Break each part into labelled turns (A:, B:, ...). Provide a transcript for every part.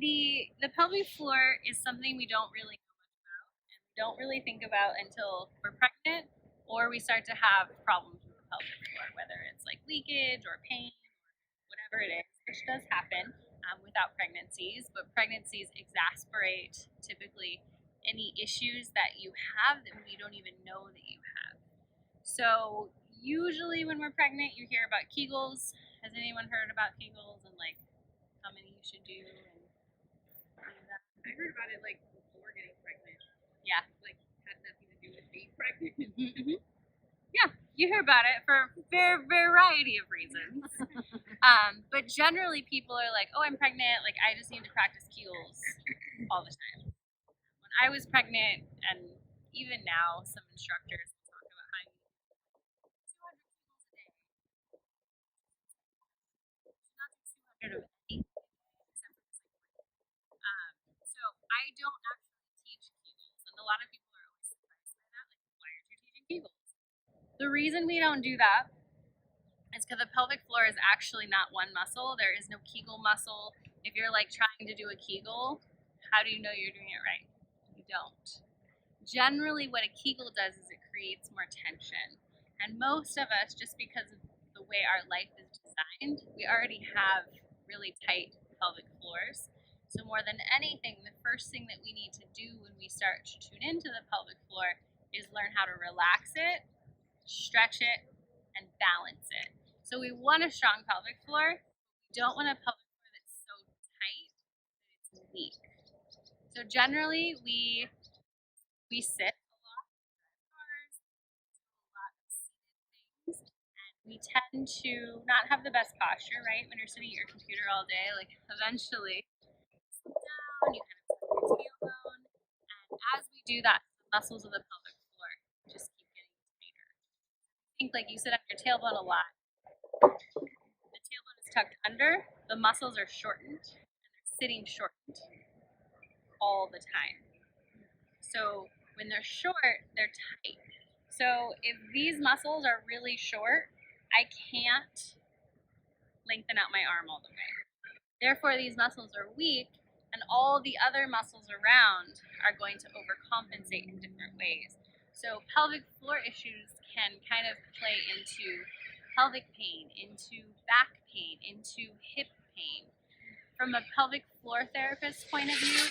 A: the pelvic floor is something we don't really know much about and don't really think about until we're pregnant or we start to have problems with the pelvic floor, whether it's like leakage or pain or whatever it is, which does happen without pregnancies, but pregnancies exacerbate typically any issues that you have that we don't even know that you have. So usually when we're pregnant, you hear about Kegels. Has anyone heard about Kegels and like how many you should do and any of that?
B: I heard about it like before getting pregnant.
A: Yeah.
B: Like had nothing to do with being pregnant.
A: Mm-hmm. Yeah, you hear about it for a variety of reasons. But generally, people are like, "Oh, I'm pregnant. Like, I just need to practice Kegels all the time." When I was pregnant, and even now, some instructors talk about how you need 200 Kegels a day. Not do 200 of anything except for just like so I don't actually teach Kegels, and a lot of people are always surprised by that. Like, why aren't you teaching Kegels? The reason we don't do that is because the pelvic floor is actually not one muscle. There is no Kegel muscle. If you're like trying to do a Kegel, how do you know you're doing it right? You don't. Generally, what a Kegel does is it creates more tension. And most of us, just because of the way our life is designed, we already have really tight pelvic floors. So more than anything, the first thing that we need to do when we start to tune into the pelvic floor is learn how to relax it, stretch it, and balance it. So we want a strong pelvic floor. We don't want a pelvic floor that's so tight that it's weak. So generally, we sit a lot in cars, do a lot of seated things, and we tend to not have the best posture, right? When you're sitting at your computer all day, like eventually you sit down, you kind of tuck your tailbone, and as we do that, the muscles of the pelvic floor just keep getting tighter. I think like you sit on your tailbone a lot. The tailbone is tucked under, the muscles are shortened, and they're sitting shortened all the time. So when they're short, they're tight. So if these muscles are really short, I can't lengthen out my arm all the way. Therefore, these muscles are weak, and all the other muscles around are going to overcompensate in different ways. So pelvic floor issues can kind of play into pelvic pain, into back pain, into hip pain. From a pelvic floor therapist point of view,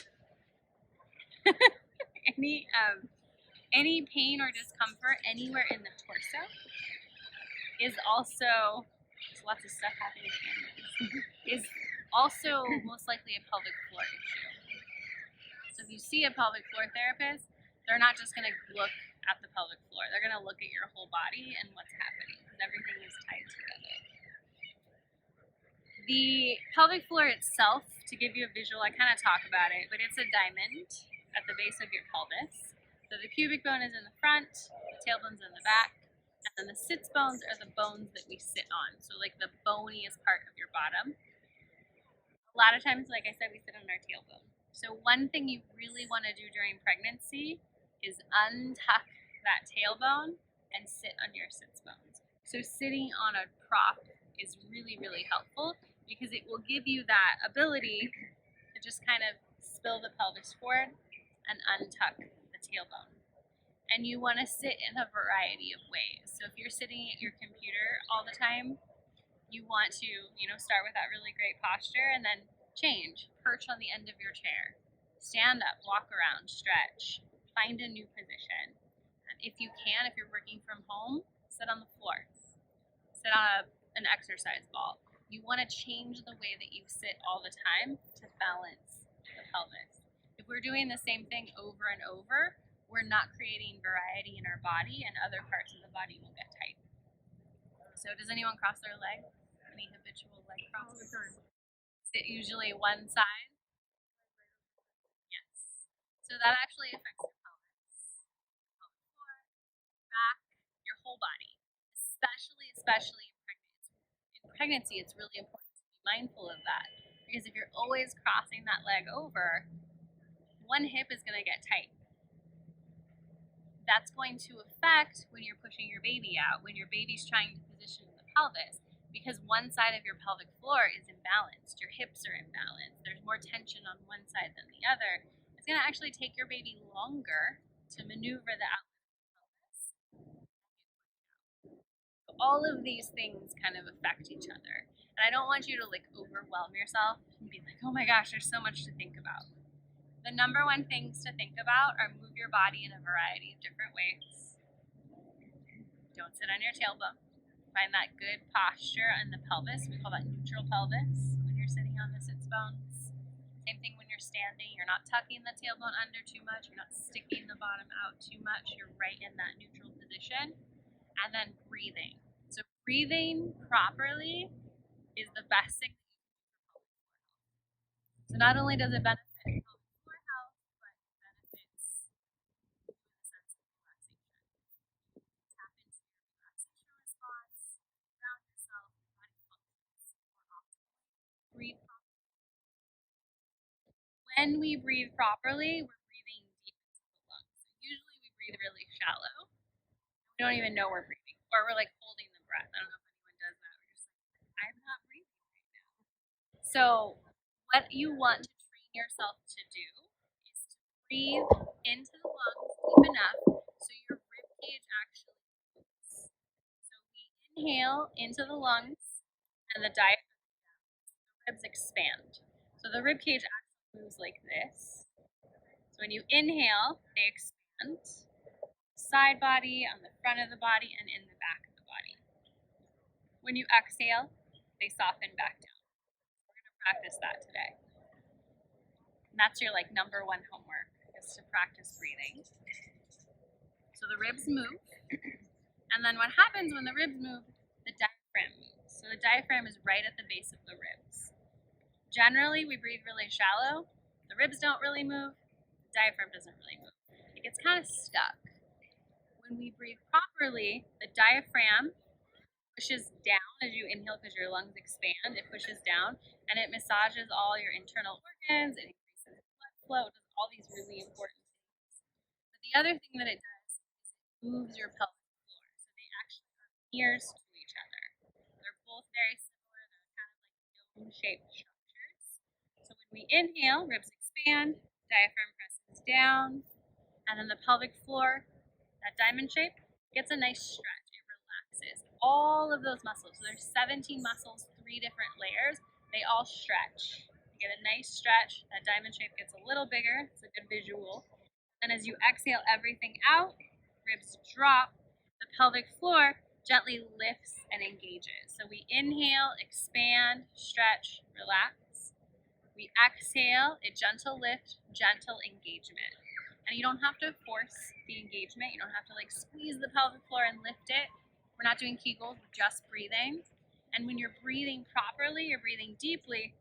A: any pain or discomfort anywhere in the torso is also there's lots of stuff happening is also most likely a pelvic floor issue. So if you see a pelvic floor therapist, they're not just going to look at the pelvic floor. They're going to look at your whole body and what's happening because everything is tied together. The pelvic floor itself, to give you a visual, I kind of talk about it, but it's a diamond at the base of your pelvis. So the pubic bone is in the front, the tailbone's in the back, and then the sits bones are the bones that we sit on. So like the boniest part of your bottom. A lot of times, like I said, we sit on our tailbone. So one thing you really want to do during pregnancy is untuck that tailbone and sit on your sits bones. So sitting on a prop is really, really helpful because it will give you that ability to just kind of spill the pelvis forward and untuck the tailbone. And you want to sit in a variety of ways. So if you're sitting at your computer all the time, you want to, start with that really great posture and then change. Perch on the end of your chair. Stand up, walk around, stretch. Find a new position. And if you can, if you're working from home, sit on the floor. Sit on an exercise ball. You want to change the way that you sit all the time to balance the pelvis. If we're doing the same thing over and over, we're not creating variety in our body and other parts of the body will get tight. So does anyone cross their legs? Any habitual leg crosses? Sit usually one side? Yes. So that actually affects your pelvis, pelvic floor, back, your whole body. Especially in pregnancy. In pregnancy, it's really important to be mindful of that. Because if you're always crossing that leg over, one hip is going to get tight. That's going to affect when you're pushing your baby out, when your baby's trying to position the pelvis. because one side of your pelvic floor is imbalanced. Your hips are imbalanced. There's more tension on one side than the other. It's going to actually take your baby longer to maneuver the outlet of the pelvis. So all of these things kind of affect each other. And I don't want you to like overwhelm yourself and be like, oh my gosh, there's so much to think about. The number one things to think about are move your body in a variety of different ways. Don't sit on your tailbone. Find that good posture in the pelvis. We call that neutral pelvis when you're sitting on the sits bones. Same thing when you're standing. You're not tucking the tailbone under too much. You're not sticking the bottom out too much. You're right in that neutral position. And then breathing. So breathing properly is the best thing that you can do for pelvic floor health. So not only does it benefit pelvic floor health, but it benefits you in the sense of relaxation. Tap into your relaxation response, ground yourself, your body functions more optimally. Breathe properly. When we breathe properly, we're breathing deep into the lungs. So usually we breathe really shallow. We don't even know we're breathing, or we're like holding the breath. I don't know if anyone does that. We're just like, I'm not breathing right now. So, what you want to train yourself to do is to breathe into the lungs deep enough so your rib cage actually moves. So, we inhale into the lungs and the diaphragm down. The ribs expand. So, the rib cage actually moves like this. So, when you inhale, they expand. Side body, on the front of the body, and in the back of the body. When you exhale, they soften back down. We're going to practice that today. And that's your like number one homework is to practice breathing. So the ribs move. And then what happens when the ribs move? The diaphragm moves. So the diaphragm is right at the base of the ribs. Generally, we breathe really shallow. The ribs don't really move. The diaphragm doesn't really move. It gets kind of stuck. When we breathe properly, the diaphragm pushes down as you inhale because your lungs expand. It pushes down and it massages all your internal organs. It increases blood flow. It does all these really important things. But the other thing that it does is it moves your pelvic floor. So they actually are mirrors to each other. They're both very similar. They're kind of like dome-shaped structures. So when we inhale, ribs expand, diaphragm presses down, and then the pelvic floor, that diamond shape, gets a nice stretch. It relaxes all of those muscles. So there's 17 muscles, 3 different layers. They all stretch. You get a nice stretch. That diamond shape gets a little bigger. It's a good visual. And as you exhale everything out, ribs drop. The pelvic floor gently lifts and engages. So we inhale, expand, stretch, relax. We exhale, a gentle lift, gentle engagement. And you don't have to force the engagement. You don't have to like squeeze the pelvic floor and lift it. We're not doing Kegels, we're just breathing. And when you're breathing properly, you're breathing deeply,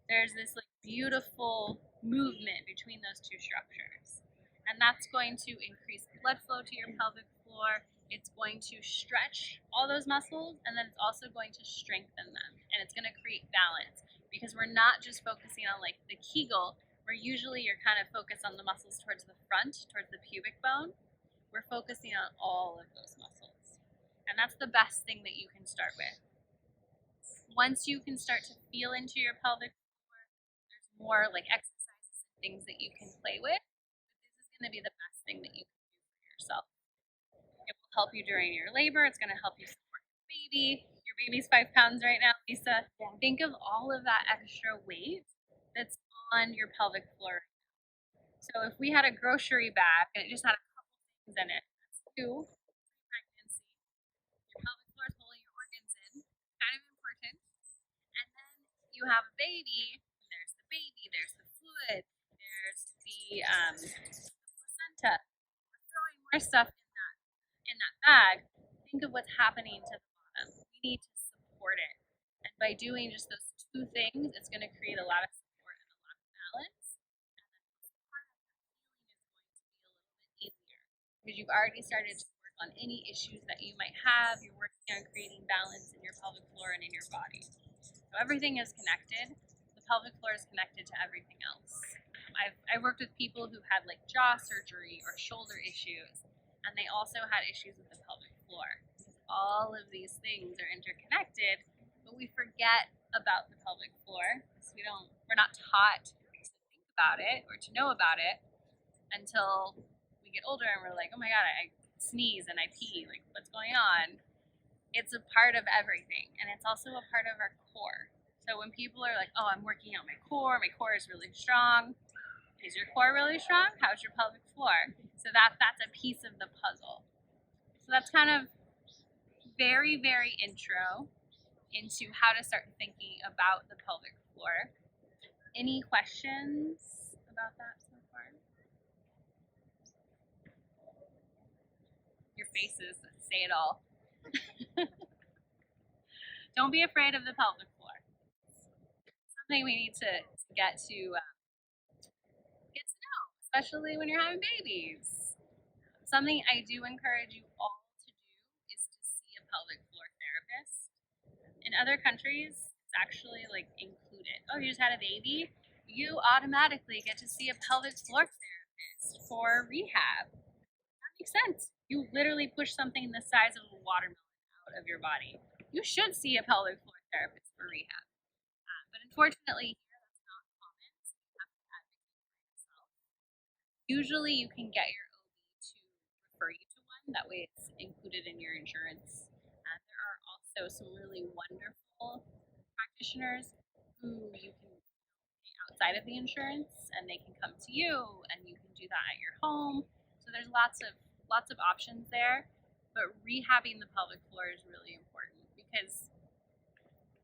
A: there's this like beautiful movement between those two structures. And that's going to increase blood flow to your pelvic floor. It's going to stretch all those muscles, and then it's also going to strengthen them. And it's going to create balance because we're not just focusing on like the Kegel, where usually you're kind of focused on the muscles towards the front, towards the pubic bone. We're focusing on all of those muscles. And that's the best thing that you can start with. Once you can start to feel into your pelvic floor, there's more like exercises and things that you can play with. But this is going to be the best thing that you can do for yourself. It will help you during your labor. It's going to help you support your baby. Your baby's 5 pounds right now, Lisa. Yeah. Think of all of that extra weight that's on your pelvic floor. So if we had a grocery bag and it just had a couple things in it, that's 2, pregnancy. Your pelvic floor is holding your organs in, kind of important. And then you have a baby, and there's the baby, there's the fluid, there's the placenta. We're throwing more stuff in that bag. Think of what's happening to the bottom. We need to support it. And by doing just those 2 things, it's going to create a lot of support and a lot of balance. And then postpartum, that healing is going to be a little bit easier because you've already started to work on any issues that you might have. You're working on creating balance in your pelvic floor and in your body. So everything is connected. The pelvic floor is connected to everything else. I've worked with people who had like jaw surgery or shoulder issues, and they also had issues with the pelvic floor. All of these things are interconnected, but we forget about the pelvic floor. So we're not taught to think about it or to know about it until we get older and we're like, oh my God, I sneeze and I pee. Like, what's going on? It's a part of everything, and it's also a part of our core. So when people are like, oh, I'm working out my core is really strong. Is your core really strong? How's your pelvic floor? So that's a piece of the puzzle. So that's kind of very, very intro into how to start thinking about the pelvic floor. Any questions about that so far? Your faces say it all. Don't be afraid of the pelvic floor. Something we need to get to get to know, especially when you're having babies. Something I do encourage you all to do is to see a pelvic floor therapist. In other countries, it's actually like included. Oh, you just had a baby? You automatically get to see a pelvic floor therapist for rehab. That makes sense. You literally push something the size of a watermelon out of your body. You should see a pelvic floor therapist for rehab. But unfortunately, here that's not common, so you have to advocate for yourself. Usually, you can get your OB to refer you to one. That way, it's included in your insurance. There are also some really wonderful practitioners who you can pay outside of the insurance, and they can come to you, and you can do that at your home. So there's lots of options there. But rehabbing the pelvic floor is really important because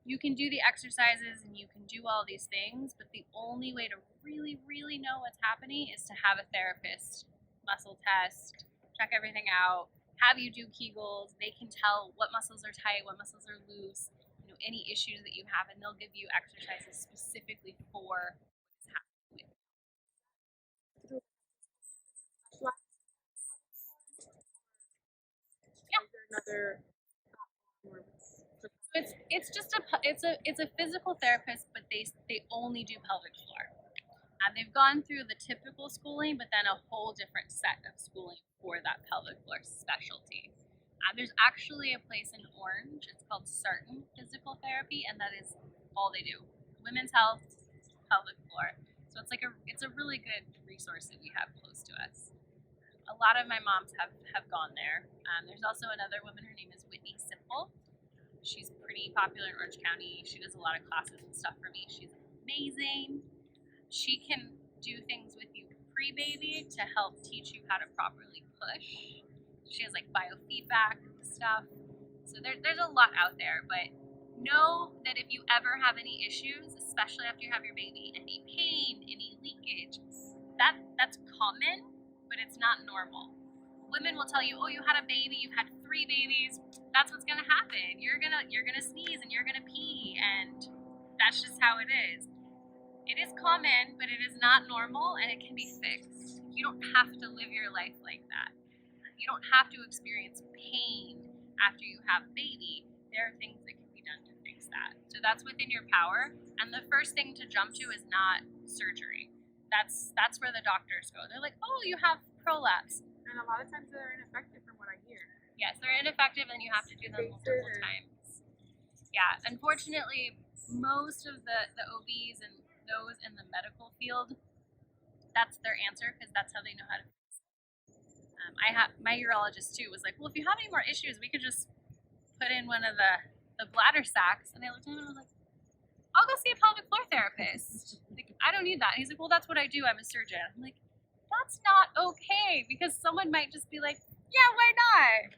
A: you can do the exercises and you can do all these things, but the only way to really, really know what's happening is to have a therapist muscle test, check everything out, have you do Kegels. They can tell what muscles are tight, what muscles are loose, any issues that you have, and they'll give you exercises specifically for what's happening. Yeah.
B: Is there another
A: It's just it's a physical therapist, but they only do pelvic floor. They've gone through the typical schooling, but then a whole different set of schooling for that pelvic floor specialty. There's actually a place in Orange. It's called Sarton Physical Therapy, and that is all they do: women's health, pelvic floor. So it's a really good resource that we have close to us. A lot of my moms have gone there. There's also another woman. Her name is Whitney Simple. She's pretty popular in Orange County. She does a lot of classes and stuff for me. She's amazing. She can do things with you pre-baby to help teach you how to properly push. She has like biofeedback stuff. So there's a lot out there, but know that if you ever have any issues, especially after you have your baby, any pain, any leakage, that's common, but it's not normal. Women will tell you, oh, you had a baby, you've had 3 babies. That's what's gonna happen. You're gonna sneeze and you're gonna pee, and that's just how it is. It is common, but it is not normal, and it can be fixed. You don't have to live your life like that. You don't have to experience pain after you have a baby. There are things that can be done to fix that. So that's within your power. And the first thing to jump to is not surgery. That's where the doctors go. They're like, oh, you have prolapse.
B: And a lot of times they're ineffective from what I hear.
A: Yes, they're ineffective, and you have to do them multiple times. Yeah, unfortunately, most of the OBs and those in the medical field, that's their answer because that's how they know how to fix it. I have my urologist too was like, well, if you have any more issues, we could just put in one of the bladder sacs. And I looked at him and I was like, I'll go see a pelvic floor therapist. Like, I don't need that. And he's like, well, that's what I do. I'm a surgeon. I'm like, that's not okay because someone might just be like, yeah, why not?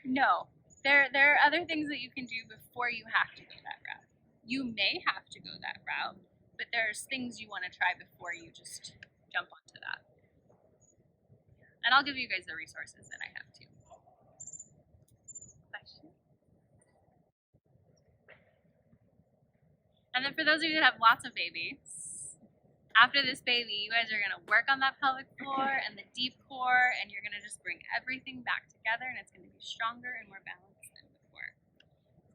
A: No, there are other things that you can do before you have to go that route. You may have to go that route, but there's things you want to try before you just jump onto that. And I'll give you guys the resources that I have too. Question? And then for those of you that have lots of babies, after this baby, you guys are going to work on that pelvic floor and the deep core, and you're going to just bring everything back together, and it's going to be stronger and more balanced than before.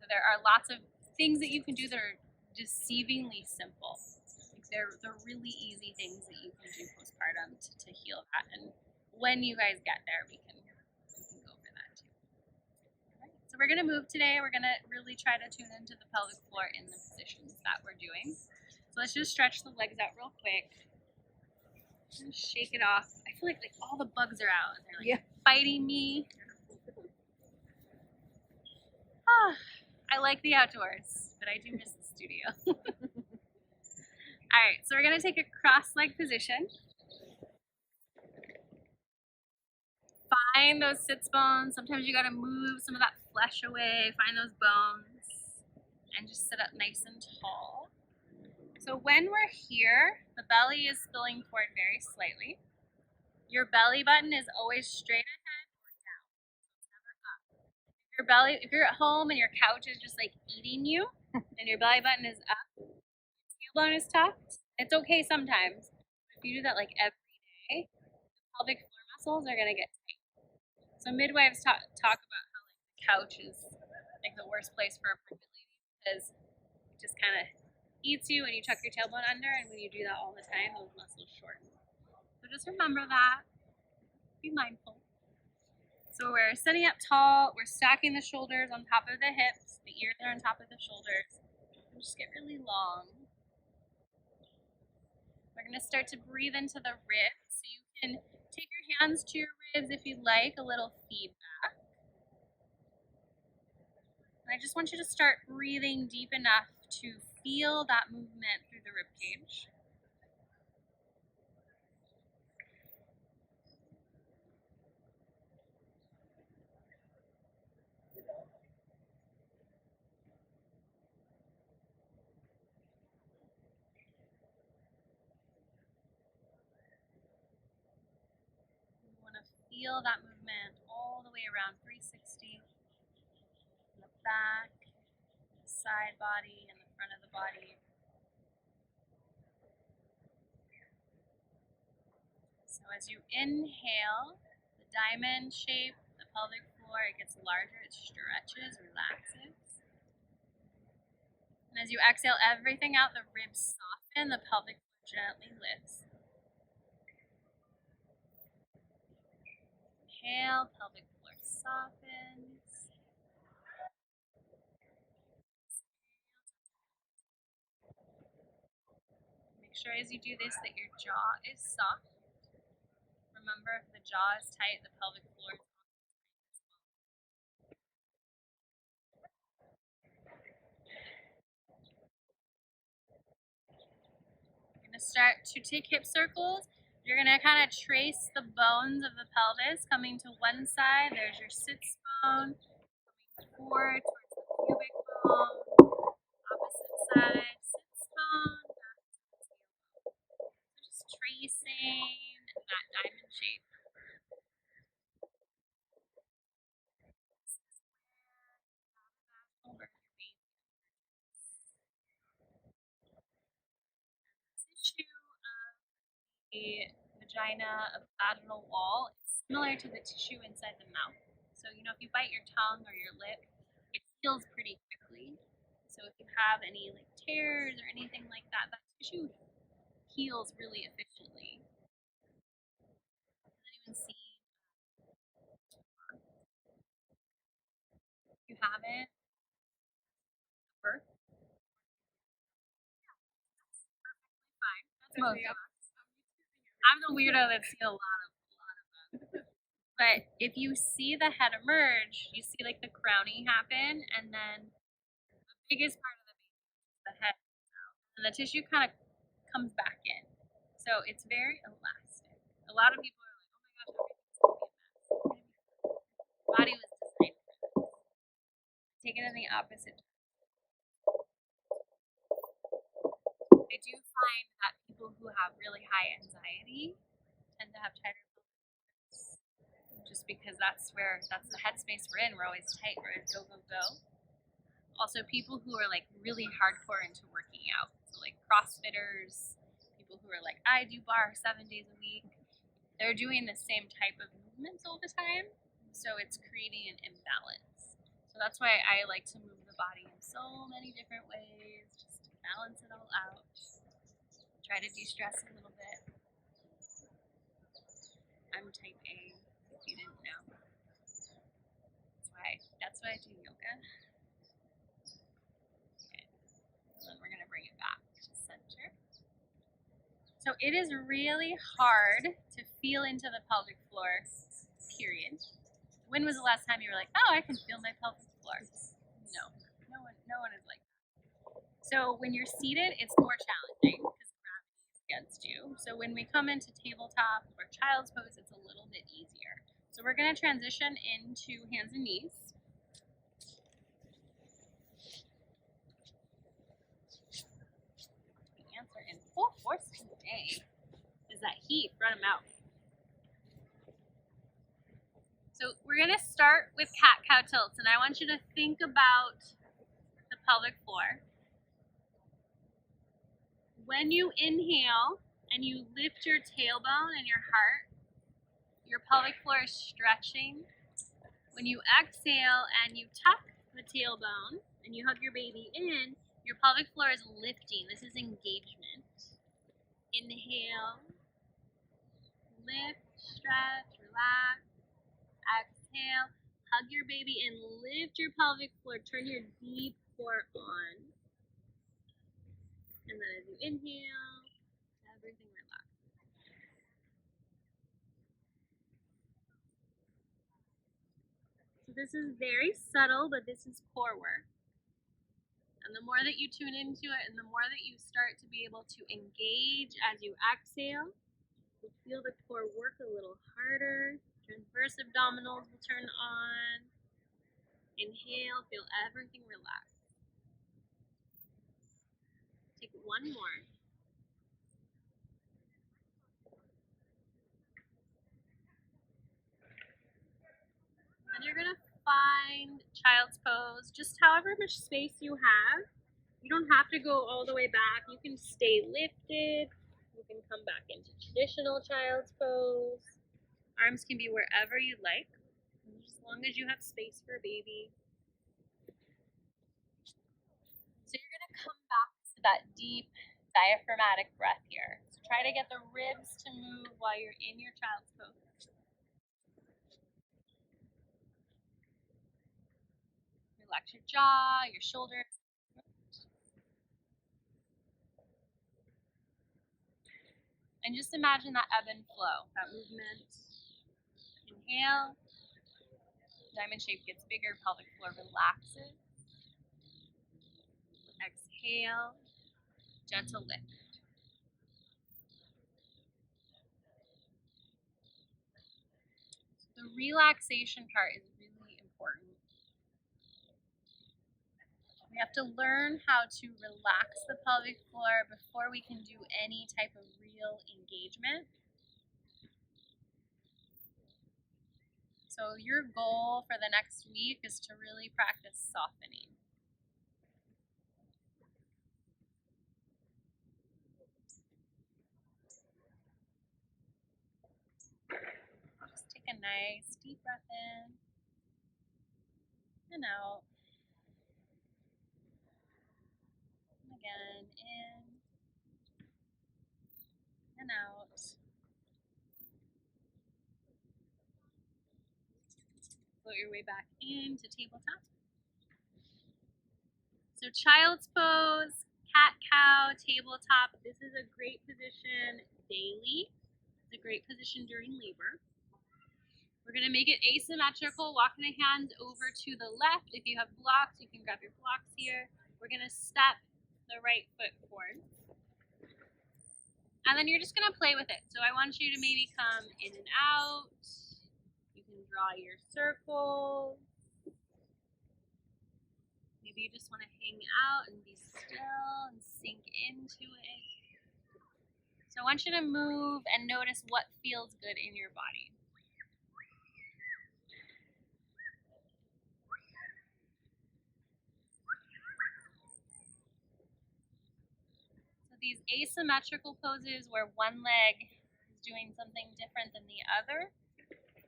A: So there are lots of things that you can do that are deceivingly simple. Like they're really easy things that you can do postpartum to heal that. And when you guys get there, we can go over that too. All right. So So we're gonna move today. We're gonna really try to tune into the pelvic floor in the positions that we're doing. So let's just stretch the legs out real quick. And shake it off. I feel like all the bugs are out and they're fighting me. Oh, I like the outdoors, but I do miss the studio. All right, so we're gonna take a cross leg position. Find those sits bones. Sometimes you gotta move some of that flesh away. Find those bones and just sit up nice and tall. So when we're here, the belly is spilling forward very slightly. Your belly button is always straight ahead or down. So it's never up. If you're at home and your couch is just like eating you and your belly button is up, your tailbone is tucked, it's okay sometimes. If you do that like every day, the pelvic floor muscles are gonna get tight. So midwives talk about how like the couch is like the worst place for a pregnant lady because it just kind of eats you and you tuck your tailbone under, and when you do that all the time, those muscles shorten. So just remember that. Be mindful. So we're sitting up tall, we're stacking the shoulders on top of the hips, the ears are on top of the shoulders, and just get really long. We're gonna start to breathe into the ribs, so you can take your hands to your ribs if you like, a little feedback. And I just want you to start breathing deep enough to feel that movement through the rib cage. You want to feel that movement all the way around 360. In the back, the side body, and the front of the body. So as you inhale, the diamond shape, the pelvic floor, it gets larger, it stretches, relaxes. And as you exhale everything out, the ribs soften, the pelvic floor gently lifts. Inhale, pelvic floor softens. Make sure as you do this that your jaw is soft. Remember, if the jaw is tight, the pelvic floor is tight as well. You're going to start to take hip circles. You're going to kind of trace the bones of the pelvis coming to one side. There's your sits bone, coming forward towards the pubic bone. Opposite side, sits bone, back to the tailbone. So just tracing that diamond shape. This is where your baby tissue of the vagina, of the vaginal wall, is similar to the tissue inside the mouth. So, if you bite your tongue or your lip, it heals pretty quickly. So, if you have any like tears or anything like that, that tissue heals really efficiently. Does anyone see if you haven't birth? Yeah, that's perfectly fine. That's most of us. I'm the weirdo that's seen a lot of them. But if you see the head emerge, you see like the crowning happen, and then the biggest part of the baby is the head comes out, and the tissue kind of comes back in. So it's very elastic. A lot of people are like, "Oh my gosh, everything's gonna be a mess." The body was designed for this. Take it in the opposite. I do find that people who have really high anxiety tend to have tighter pelvis, just because that's the headspace we're in. We're always tight. We're go go go. Also, people who are like really hardcore into working out, so like CrossFitters, people who are like, I do bar 7 days a week, they're doing the same type of movements all the time, so it's creating an imbalance. So that's why I like to move the body in so many different ways, just to balance it all out. Try to de-stress a little bit. I'm type A, if you didn't know. That's why why. That's why I do yoga. Okay. And then we're gonna bring it back to center. So it is really hard to feel into the pelvic floor, period. When was the last time you were like, oh, I can feel my pelvic floor? No one is like that. So when you're seated, it's more challenging because gravity is against you. So when we come into tabletop or child's pose, it's a little bit easier. So we're gonna transition into hands and knees. The answer in full force today is that heat, run them out. So we're gonna start with cat-cow tilts, and I want you to think about the pelvic floor. When you inhale and you lift your tailbone and your heart, your pelvic floor is stretching. When you exhale and you tuck the tailbone and you hug your baby in, your pelvic floor is lifting. This is engagement. Inhale, lift, stretch, relax. Exhale, hug your baby and lift your pelvic floor. Turn your deep core on. And then as you inhale, everything relaxes. So this is very subtle, but this is core work. And the more that you tune into it and the more that you start to be able to engage as you exhale, you'll feel the core work a little harder. Transverse abdominals will turn on. Inhale, feel everything relax. Take one more. Then you're gonna find child's pose, just however much space you have. You don't have to go all the way back. You can stay lifted. You can come back into traditional child's pose. Arms can be wherever you like, as long as you have space for baby. So you're gonna come back to that deep diaphragmatic breath here. So try to get the ribs to move while you're in your child's pose. Relax your jaw, your shoulders. And just imagine that ebb and flow, that movement. Inhale, diamond shape gets bigger, pelvic floor relaxes. Exhale, gentle lift. The relaxation part is really important. We have to learn how to relax the pelvic floor before we can do any type of real engagement. So your goal for the next week is to really practice softening. Just take a nice deep breath in and out. And again, in and out. Float your way back into tabletop. So child's pose, cat-cow, tabletop. This is a great position daily. It's a great position during labor. We're going to make it asymmetrical, walking the hands over to the left. If you have blocks, you can grab your blocks here. We're going to step the right foot forward. And then you're just going to play with it. So I want you to maybe come in and out. You can draw your circles. Maybe you just want to hang out and be still and sink into it. So I want you to move and notice what feels good in your body. These asymmetrical poses where one leg is doing something different than the other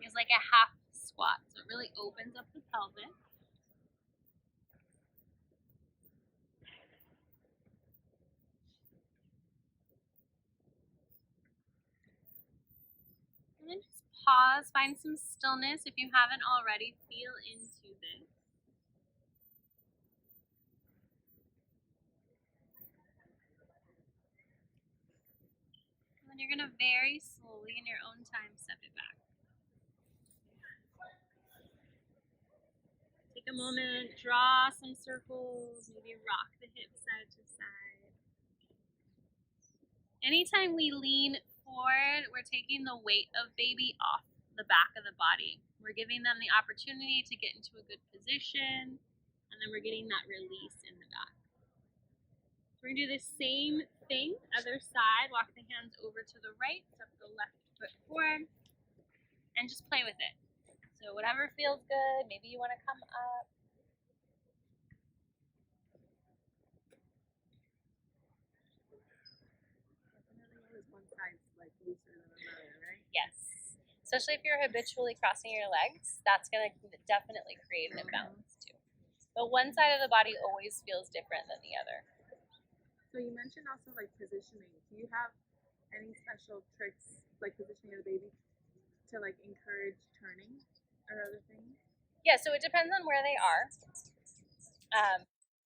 A: is like a half squat. So it really opens up the pelvis. And then just pause, find some stillness. If you haven't already, feel into this. And then you're going to very slowly, in your own time, step it back. Take a moment, draw some circles, maybe rock the hips side to side. Anytime we lean forward, we're taking the weight of baby off the back of the body. We're giving them the opportunity to get into a good position, and then we're getting that release in the back. So we're going to do the same thing, other side. Walk the hands over to the right, step the left foot forward, and just play with it. So whatever feels good, maybe you want to come up.
B: One side's like looser than another, right?
A: Yes. Especially if you're habitually crossing your legs, that's going to definitely create an imbalance too. But one side of the body always feels different than the other.
B: So you mentioned also like positioning. Do you have any special tricks like positioning of the baby to like encourage turning or other things?
A: Yeah, so it depends on where they are.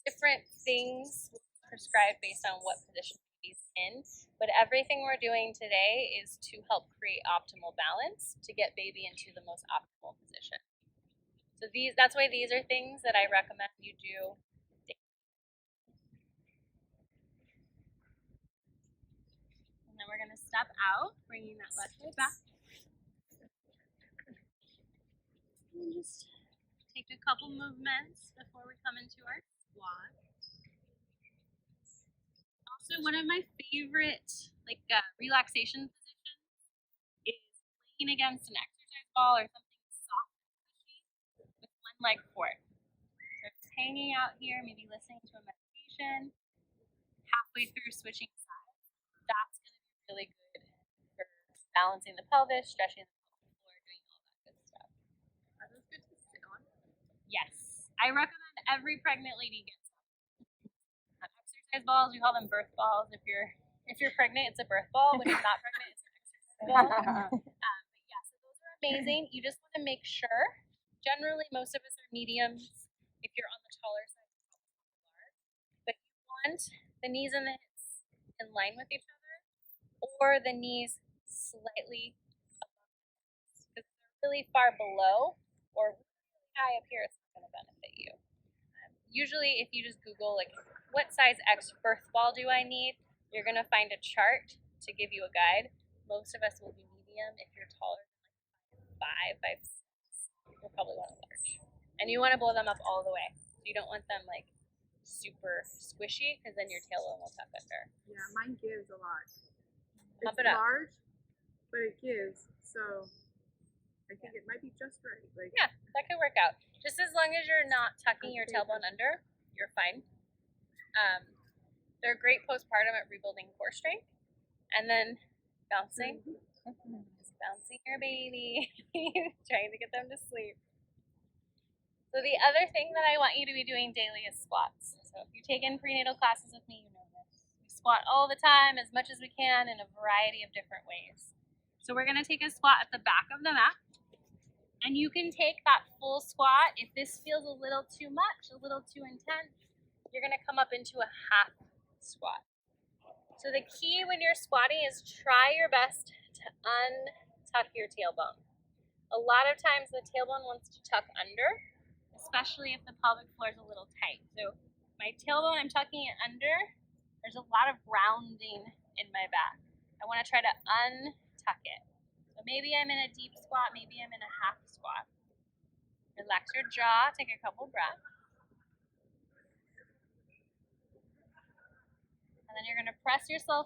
A: Different things prescribed based on what position he's in, but everything we're doing today is to help create optimal balance to get baby into the most optimal position. So that's why these are things that I recommend you do. And then we're going to step out, bringing that left leg back. And just take a couple movements before we come into our squat. Also, one of my favorite relaxation positions is laying against an exercise ball or something soft and cushy with one leg forward. So just hanging out here, maybe listening to a meditation, halfway through switching sides. That's going to be really good for balancing the pelvis, stretching the pelvic floor, doing all that good stuff.
B: Are those good to sit on?
A: Yes. I recommend every pregnant lady gets exercise balls. We call them birth balls. If you're pregnant, it's a birth ball. When you're not pregnant, it's an exercise ball. But yeah, so those are amazing. You just want to make sure. Generally, most of us are mediums. If you're on the taller side, large. But you want the knees and the hips in line with each other, or the knees slightly above, because if they're really far below or really high up here, it's not going to benefit you. Usually, if you just Google like what size X birth ball do I need, you're gonna find a chart to give you a guide. Most of us will be medium. If you're taller than like 5'6", you'll probably want a large. And you want to blow them up all the way. So you don't want them like super squishy, because then your tailbone will tuck under.
B: Yeah, mine gives a lot.
A: Pump
B: It's
A: it up.
B: large, but it gives. So I think it might be just right. Like
A: Yeah, that could work out. Just as long as you're not tucking your tailbone under, you're fine. They're great postpartum at rebuilding core strength, and then bouncing, just bouncing your baby, trying to get them to sleep. So the other thing that I want you to be doing daily is squats. So if you've taken prenatal classes with me, you know this. We squat all the time, as much as we can, in a variety of different ways. So we're going to take a squat at the back of the mat. And you can take that full squat. If this feels a little too much, a little too intense, you're going to come up into a half squat. So the key when you're squatting is try your best to untuck your tailbone. A lot of times the tailbone wants to tuck under, especially if the pelvic floor is a little tight. So my tailbone, I'm tucking it under. There's a lot of rounding in my back. I want to try to untuck it. So maybe I'm in a deep squat, maybe I'm in a half squat. Relax your jaw, take a couple breaths. And then you're going to press yourself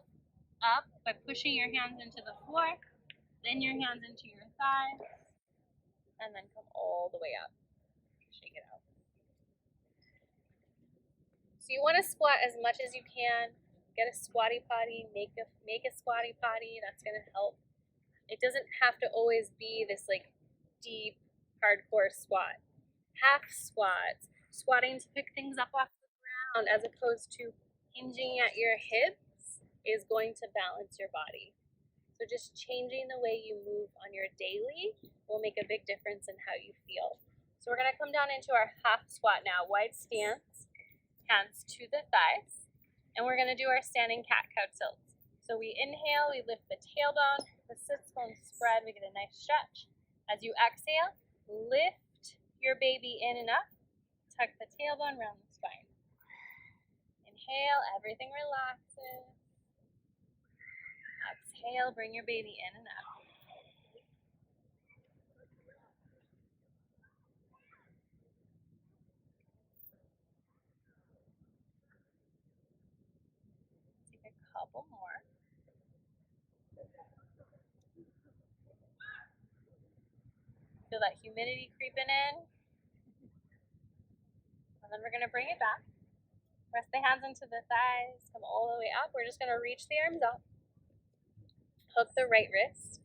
A: up by pushing your hands into the floor, then your hands into your thighs, and then come all the way up. Shake it out. So you want to squat as much as you can. Get a squatty potty, make a squatty potty. That's going to help. It doesn't have to always be this like deep, hardcore squat. Half squats, squatting to pick things up off the ground as opposed to hinging at your hips, is going to balance your body. So So just changing the way you move on your daily will make a big difference in how you feel. So we're gonna come down into our half squat now, wide stance, hands to the thighs, and we're gonna do our standing cat-cow tilt. So we inhale, we lift the tailbone, the sits bones spread, we get a nice stretch. As you exhale, lift your baby in and up, tuck the tailbone around the spine. Inhale, everything relaxes. Exhale, bring your baby in and up. Take a couple more. Feel that humidity creeping in. And then we're going to bring it back. Press the hands into the thighs, come all the way up. We're just going to reach the arms up. Hook the right wrist.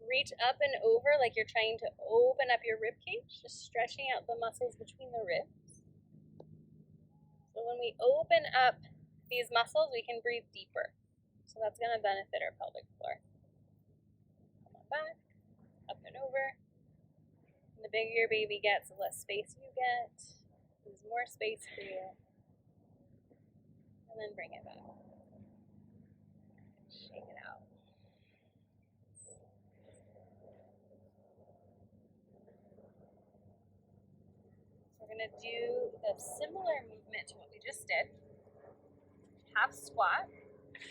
A: Reach up and over like you're trying to open up your rib cage, just stretching out the muscles between the ribs. So when we open up these muscles, we can breathe deeper. So that's going to benefit our pelvic floor. Come on back, up and over. And the bigger your baby gets, the less space you get. There's more space for you. And then bring it back. Shake it out. So we're going to do the similar movement to what we just did. Half squat,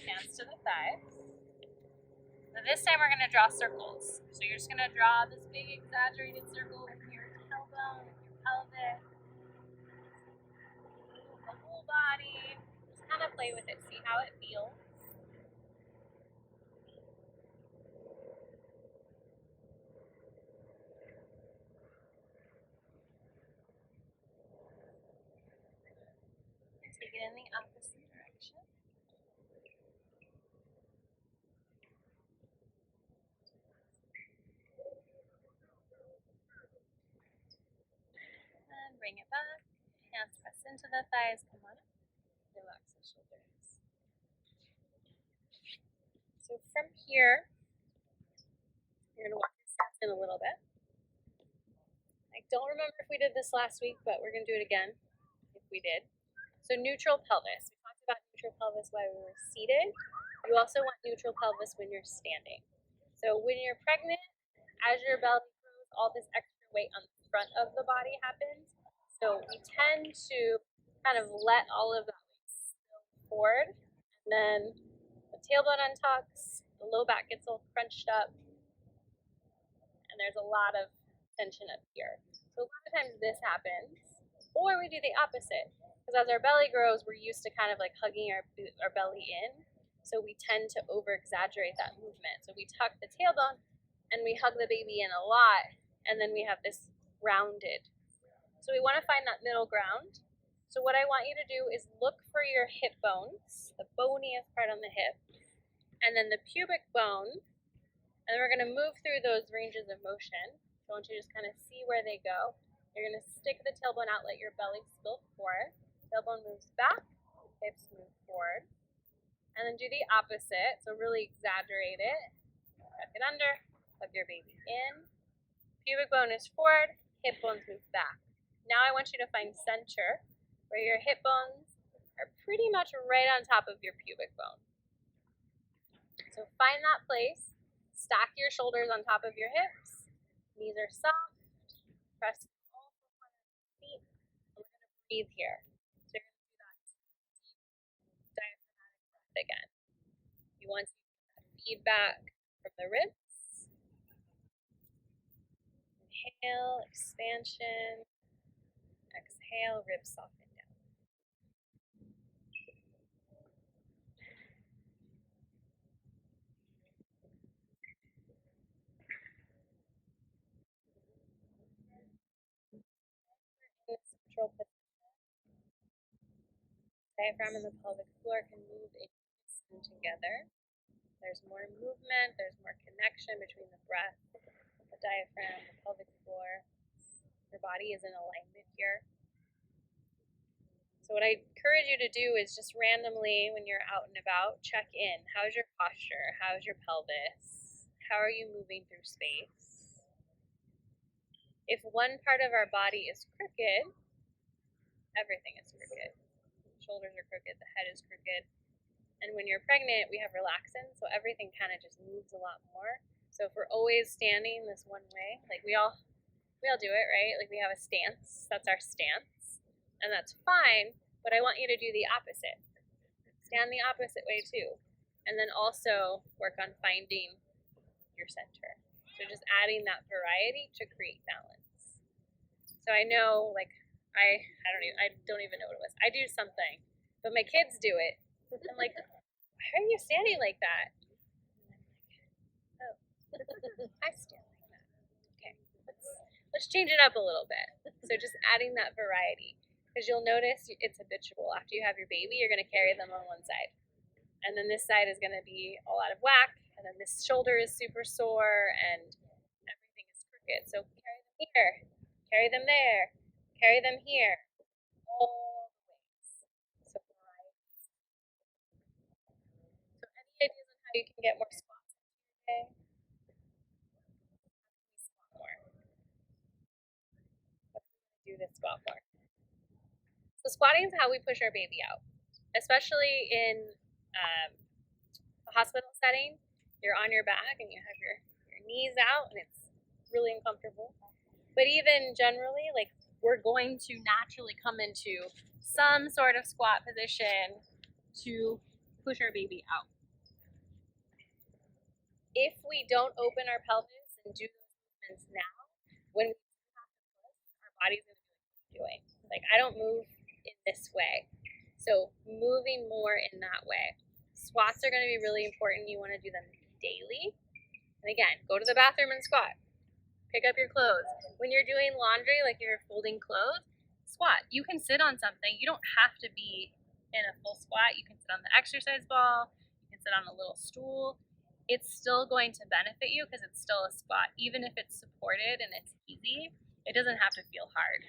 A: hands to the thighs. Now this time we're going to draw circles. So you're just going to draw this big exaggerated circle with your tailbone, with your pelvis. Move the whole body. Just kind of play with it, see how it feels. And take it in the opposite direction. And bring it back. Hands press into the thighs. Come on up. Relax the shoulders. So from here, you're going to walk your steps in a little bit. I don't remember if we did this last week, but we're going to do it again if we did. So neutral pelvis. We talked about neutral pelvis while we were seated. You also want neutral pelvis when you're standing. So when you're pregnant, as your belly grows, all this extra weight on the front of the body happens. So we tend to kind of let all of that weight spill forward, and then the tailbone untucks, the low back gets all crunched up, and there's a lot of tension up here. So a lot of times this happens, or we do the opposite, because as our belly grows, we're used to kind of like hugging our belly in, so we tend to over exaggerate that movement. So we tuck the tailbone and we hug the baby in a lot, and then we have this rounded. So we want to find that middle ground. So what I want you to do is look for your hip bones, the boniest part on the hip, and then the pubic bone, and then we're going to move through those ranges of motion. So I want you to just kind of see where they go. You're going to stick the tailbone out, let your belly spill forward. Tailbone moves back, hips move forward. And then do the opposite, so really exaggerate it. Tuck it under, plug your baby in. Pubic bone is forward, hip bones move back. Now I want you to find center, where your hip bones are pretty much right on top of your pubic bone. So find that place, stack your shoulders on top of your hips, knees are soft, press all the front of your feet, and we're going to breathe here. So you're going to do that deep diaphragmatic breath again. You want to get that feedback from the ribs. Inhale, expansion. Exhale, ribs soften down. In the central position, diaphragm and the pelvic floor can move in unison together. There's more movement, there's more connection between the breath, the diaphragm, the pelvic floor. Your body is in alignment here. So what I encourage you to do is just randomly, when you're out and about, check in. How's your posture? How's your pelvis? how are you moving through space? If one part of our body is crooked, everything is crooked. Shoulders are crooked, the head is crooked. And when you're pregnant, we have relaxin, so everything kind of just moves a lot more. So if we're always standing this one way, like we all do it, right? Like we have a stance, that's our stance, and that's fine, but I want you to do the opposite. Stand the opposite way too. And then also work on finding your center. So just adding that variety to create balance. So I know, like, I don't even know what it was. I do something, but my kids do it. I'm like, why are you standing like that? Oh, I stand like that. Okay, let's change it up a little bit. So just adding that variety, because you'll notice it's habitual. After you have your baby, you're going to carry them on one side, and then this side is going to be all out of whack, and then this shoulder is super sore, and everything is crooked. So carry them here, carry them there, carry them here, all the ways. So any ideas on how you can get more squats today? Squat more. Do this squat more. So squatting is how we push our baby out, especially in a hospital setting. You're on your back and you have your knees out, and it's really uncomfortable. But even generally, like, we're going to naturally come into some sort of squat position to push our baby out. If we don't open our pelvis and do those movements now, when we have to push, our body's going to be like, what are you doing? Like, I don't move in this way. So moving more in that way. Squats are going to be really important. You want to do them daily. And again, go to the bathroom and squat. Pick up your clothes. When you're doing laundry, like you're folding clothes, squat. You can sit on something. You don't have to be in a full squat. You can sit on the exercise ball. You can sit on a little stool. It's still going to benefit you because it's still a squat. Even if it's supported and it's easy, it doesn't have to feel hard.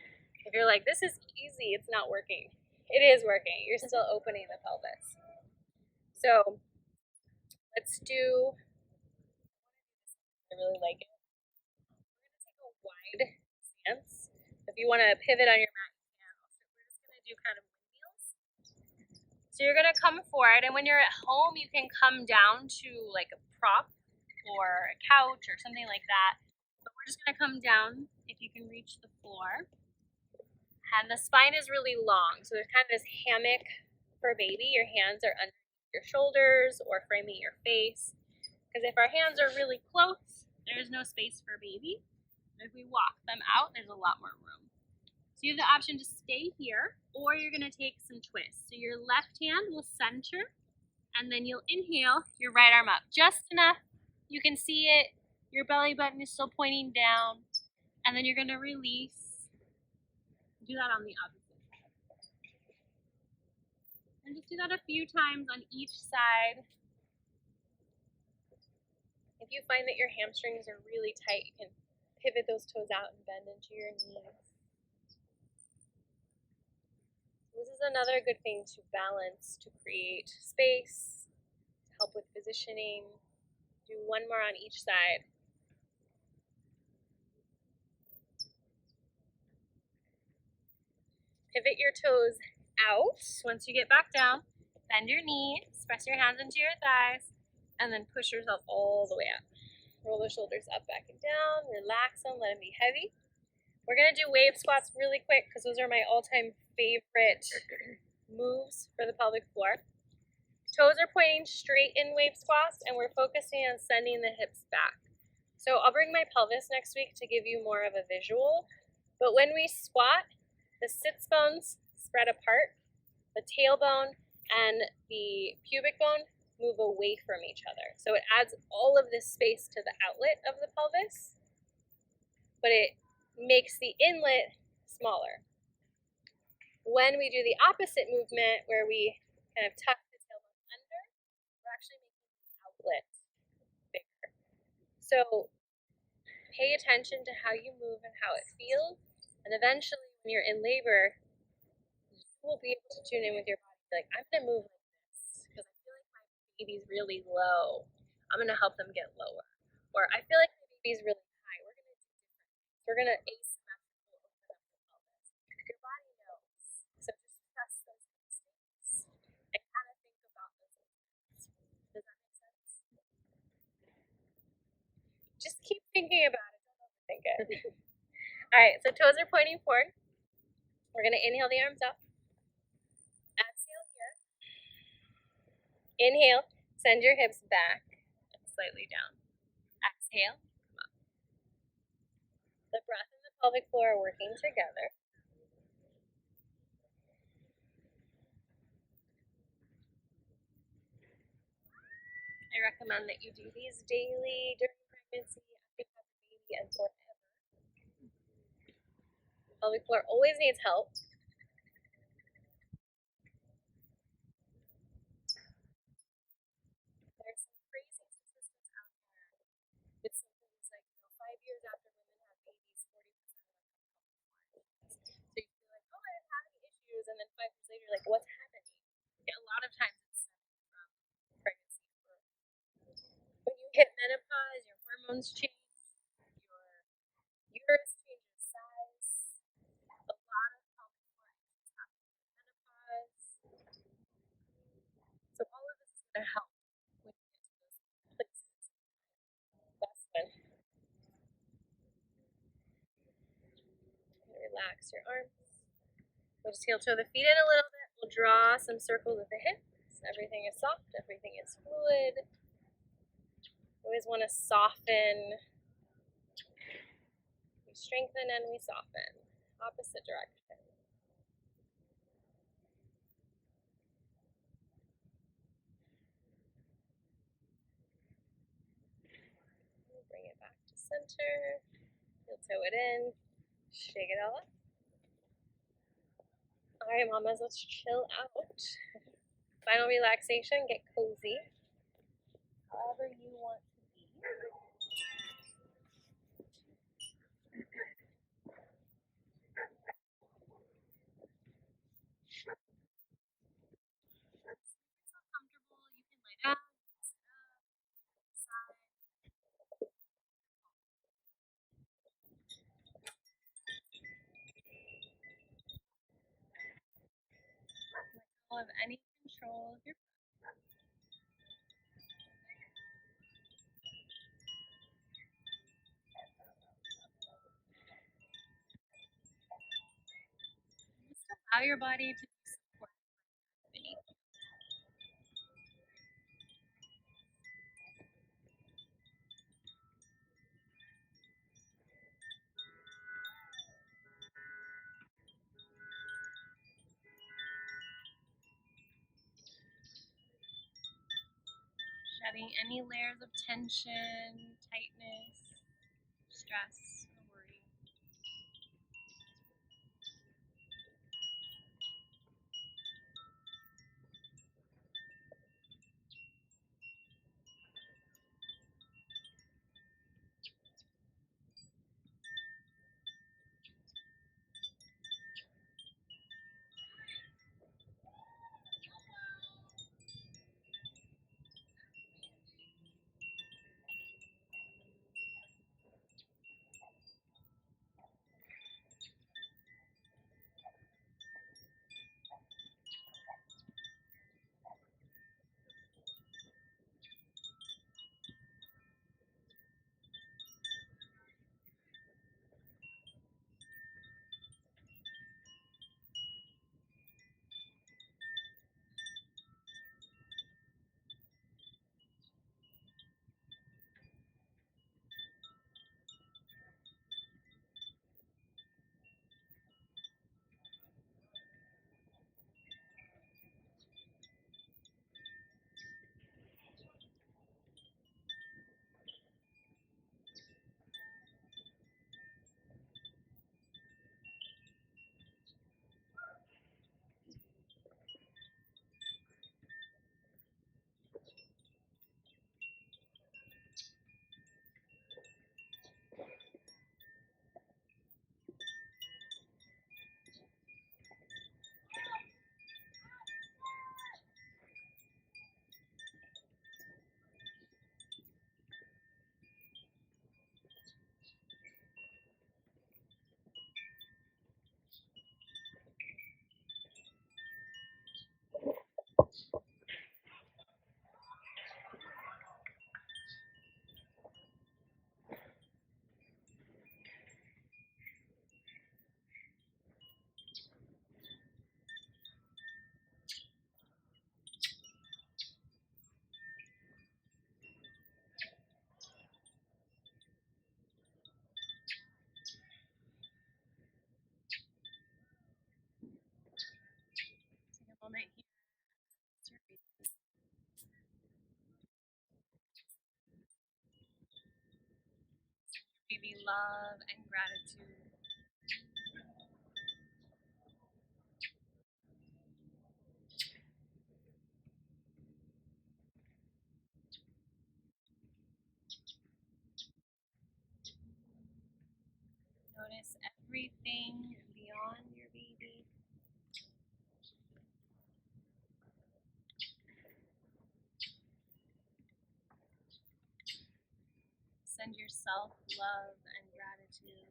A: If you're like, this is easy, it's not working. It is working. You're still opening the pelvis. So let's do, I really like it. We're going to take a wide stance. If you want to pivot on your mat, you can. We're just going to do kind of windmills. So you're going to come forward, and when you're at home, you can come down to like a prop or a couch or something like that. But we're just going to come down if you can reach the floor. And the spine is really long, so there's kind of this hammock for baby. Your hands are under your shoulders or framing your face. Because if our hands are really close, there's no space for baby. And if we walk them out, there's a lot more room. So you have the option to stay here, or you're going to take some twists. So your left hand will center, and then you'll inhale your right arm up. Just enough. You can see it. Your belly button is still pointing down. And then you're going to release. Do that on the opposite side. And just do that a few times on each side. If you find that your hamstrings are really tight, you can pivot those toes out and bend into your knees. This is another good thing to balance, to create space, to help with positioning. Do one more on each side. Pivot your toes out. Once you get back down, bend your knees, press your hands into your thighs, and then push yourself all the way up. Roll the shoulders up, back, and down. Relax them, let them be heavy. We're going to do wave squats really quick because those are my all-time favorite moves for the pelvic floor. Toes are pointing straight in wave squats, and we're focusing on sending the hips back. So I'll bring my pelvis next week to give you more of a visual. But when we squat, the sits bones spread apart, the tailbone and the pubic bone move away from each other. So it adds all of this space to the outlet of the pelvis, but it makes the inlet smaller. When we do the opposite movement, where we kind of tuck the tailbone under, we're actually making the outlet bigger. So pay attention to how you move and how it feels, and eventually when you're in labor, you will be able to tune in with your body. Like, I'm going to move like this because I feel like my baby's really low. I'm going to help them get lower. Or I feel like my baby's really high. We're gonna do different things. We're gonna asymmetrical open up the pelvis. Your body knows. So just trust those instincts and kind of think about those instincts. Does that make sense? Just keep thinking about it. Don't overthink it. Alright, so toes are pointing forward. We're gonna inhale the arms up. Exhale here. Inhale, send your hips back and slightly down. Exhale, come up. The breath and the pelvic floor are working together. I recommend that you do these daily during pregnancy, after you have a baby, and forever. The pelvic floor always needs help. There's some crazy statistics out there with some things like, 5 years after women have babies, 40% of them have pelvic floor issues. So you feel like, oh, I didn't have any issues, and then 5 years later, you're like, what's happening? Yeah, a lot of times it's stemming from pregnancy and birth. When you hit menopause, your hormones change, your uterus changes size. A lot of pelvic floor issues happen in menopause. So all of this is going to help when you get to those places. Last one. Relax your arms. We'll just heel toe the feet in a little bit. We'll draw some circles with the hips. Everything is soft. Everything is fluid. Always want to soften. We strengthen and we soften. Opposite direction. We'll bring it back to center. Heel toe it in. Shake it all up. Alright, mamas, let's chill out. Final relaxation, get cozy. However you want to be. Comfortable, you can lay down, sit up, side. Let go of any control of your breath. Just allow your body to be supported by gravity. Shedding any layers of tension, tightness, stress, or worry. baby love and gratitude. Notice everything beyond your baby. Send yourself love and gratitude.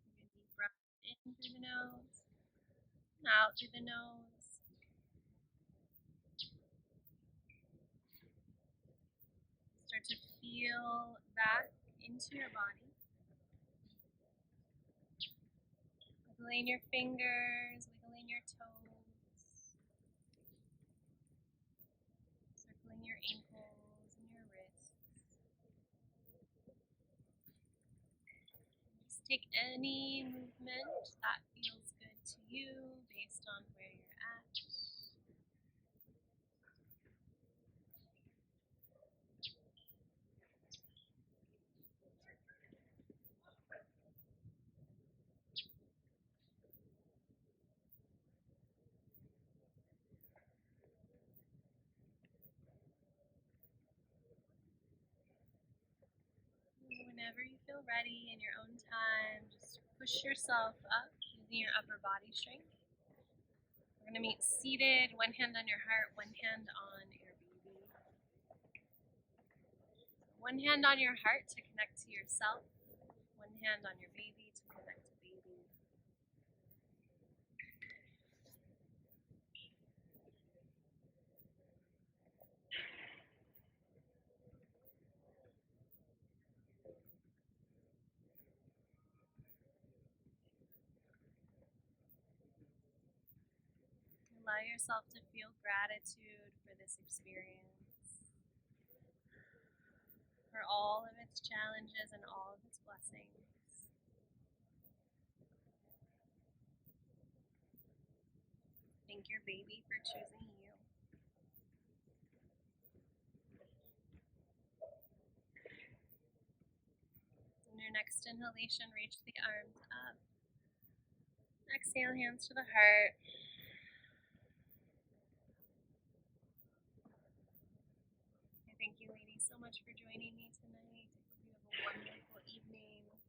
A: Take a deep breath in through the nose and out through the nose. Start to feel back into your body. Wiggling your fingers, wiggling your toes, circling your ankles and your wrists. Just take any movement that feels good to you based on where you're at. Whenever you feel ready in your own time, just push yourself up using your upper body strength. We're going to meet seated, one hand on your heart, one hand on your baby. One hand on your heart to connect to yourself, one hand on your baby to connect to baby. Allow yourself to feel gratitude for this experience, for all of its challenges and all of its blessings. Thank your baby for choosing you. On your next inhalation, reach the arms up. Exhale, hands to the heart. I thank you, ladies, so much for joining me tonight. I hope you have a wonderful evening.